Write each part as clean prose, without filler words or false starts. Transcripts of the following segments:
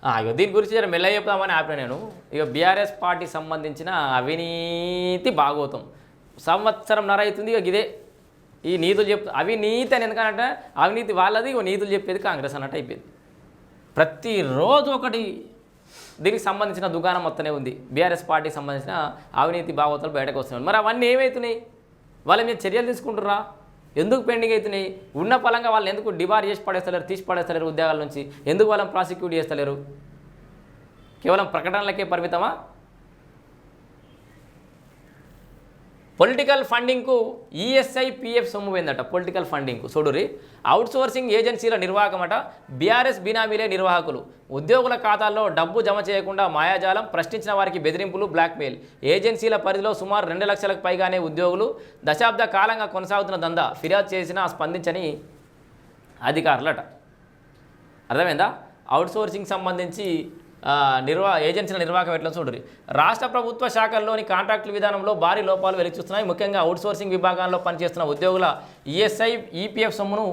ఇక దీని గురించి జర మెల్ల చెప్తామని ఆపిన నేను. ఇక బీఆర్ఎస్ పార్టీకి సంబంధించిన అవినీతి భాగోతం సంవత్సరంన్నర అవుతుంది. ఇక ఇదే ఈ నీతులు అవినీతి అని ఎందుకంటే అవినీతి వాళ్ళది, ఇక నీతులు చెప్పేది కాంగ్రెస్ అన్నట్టు అయిపోయింది. ప్రతిరోజు ఒకటి దీనికి సంబంధించిన దుకాణం మొత్తనే ఉంది. బీఆర్ఎస్ పార్టీకి సంబంధించిన అవినీతి భాగోతాలు బయటకు వస్తున్నాయి. మరి అవన్నీ ఏమవుతున్నాయి? వాళ్ళ మీద చర్యలు తీసుకుంటుర్రా? ఎందుకు పెండింగ్ అవుతున్నాయి? ఉన్న పలంగా వాళ్ళని ఎందుకు డిబార్ చేసి పడేస్తలేరు, తీసి పడేస్తలేరు ఉద్యోగాల నుంచి? ఎందుకు వాళ్ళని ప్రాసిక్యూట్ చేస్తలేరు? కేవలం ప్రకటనలకే పరిమితమా? పొలిటికల్ ఫండింగ్కు ఈఎస్ఐ పిఎఫ్ సొమ్ము పోయిందట. పొలిటికల్ ఫండింగ్కు చూడురి. అవుట్సోర్సింగ్ ఏజెన్సీల నిర్వాహకమట. బీఆర్ఎస్ బినామీలే నిర్వాహకులు. ఉద్యోగుల ఖాతాల్లో డబ్బు జమ చేయకుండా మాయాజాలం, ప్రశ్నించిన వారికి బెదిరింపులు, బ్లాక్మెయిల్. ఏజెన్సీల పరిధిలో సుమారు 2 లక్షలకు పైగానే ఉద్యోగులు. దశాబ్ద కాలంగా కొనసాగుతున్న దందా. ఫిర్యాదు చేసినా స్పందించని అధికారులట. అర్థమైందా? అవుట్సోర్సింగ్ సంబంధించి ఏజెన్సీల నిర్వాహకం ఎట్లా చూడరు. రాష్ట్ర ప్రభుత్వ శాఖల్లోని కాంట్రాక్టుల విధానంలో భారీ లోపాలు వెలికిచూస్తున్నాయి. ముఖ్యంగా అవుట్సోర్సింగ్ విభాగాల్లో పనిచేస్తున్న ఉద్యోగుల ఈఎస్ఐ, ఈపీఎఫ్ సొమ్మును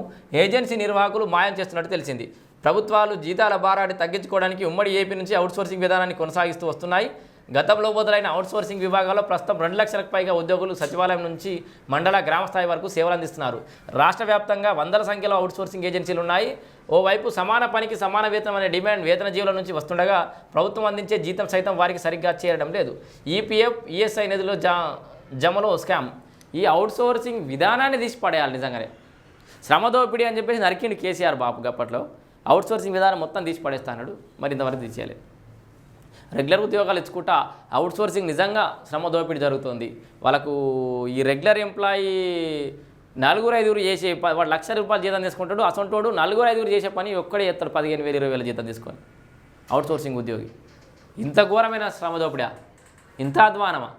ఏజెన్సీ నిర్వాహకులు మాయం చేస్తున్నట్టు తెలిసింది. ప్రభుత్వాలు జీతాల భారాన్ని తగ్గించుకోవడానికి ఉమ్మడి ఏపీ నుంచి అవుట్సోర్సింగ్ విధానాన్ని కొనసాగిస్తూ వస్తున్నాయి. గతంలో మొదలైన అవుట్సోర్సింగ్ విభాగాల్లో ప్రస్తుతం 2 లక్షలకు పైగా ఉద్యోగులు సచివాలయం నుంచి మండల, గ్రామ స్థాయి వరకు సేవలు అందిస్తున్నారు. రాష్ట్ర వ్యాప్తంగా వందల సంఖ్యలో అవుట్సోర్సింగ్ ఏజెన్సీలు ఉన్నాయి. ఓవైపు సమాన పనికి సమాన వేతనం అనే డిమాండ్ వేతన జీవుల నుంచి వస్తుండగా ప్రభుత్వం అందించే జీతం సైతం వారికి సరిగ్గా చేరడం లేదు. ఈపీఎఫ్, ఈఎస్ఐ నిధులు జమలో స్కామ్. ఈ అవుట్సోర్సింగ్ విధానాన్ని తీసి పడేయాలి. నిజంగానే శ్రమ దోపిడీ అని చెప్పేసి నరికిండు కేసీఆర్ బాబు అప్పట్లో. అవుట్సోర్సింగ్ విధానం మొత్తం తీసి పడేస్తాడు. మరి ఇంతవరకు తీసేయలేదు. రెగ్యులర్ ఉద్యోగాలు ఇచ్చుకుంటా అవుట్సోర్సింగ్ నిజంగా శ్రమ దోపిడీ జరుగుతుంది. వాళ్ళకు ఈ రెగ్యులర్ ఎంప్లాయీ 4-5 చేసే వాడు ₹1,00,000 జీతం తీసుకుంటాడు. అసొంటోడు 4-5 చేసే పని ఒక్కడే చేస్తాడు 15,000-20,000 జీతం తీసుకొని. అవుట్సోర్సింగ్ ఉద్యోగి ఇంత ఘోరమైన శ్రమ దోపిడా, ఇంత అధ్వానమా?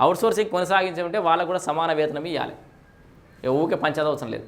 అవుట్సోర్సింగ్ కొనసాగించే ఉంటే వాళ్ళకు కూడా సమాన వేతనం ఇవ్వాలి. ఊరికే పంచాయతీ అవసరం లేదు.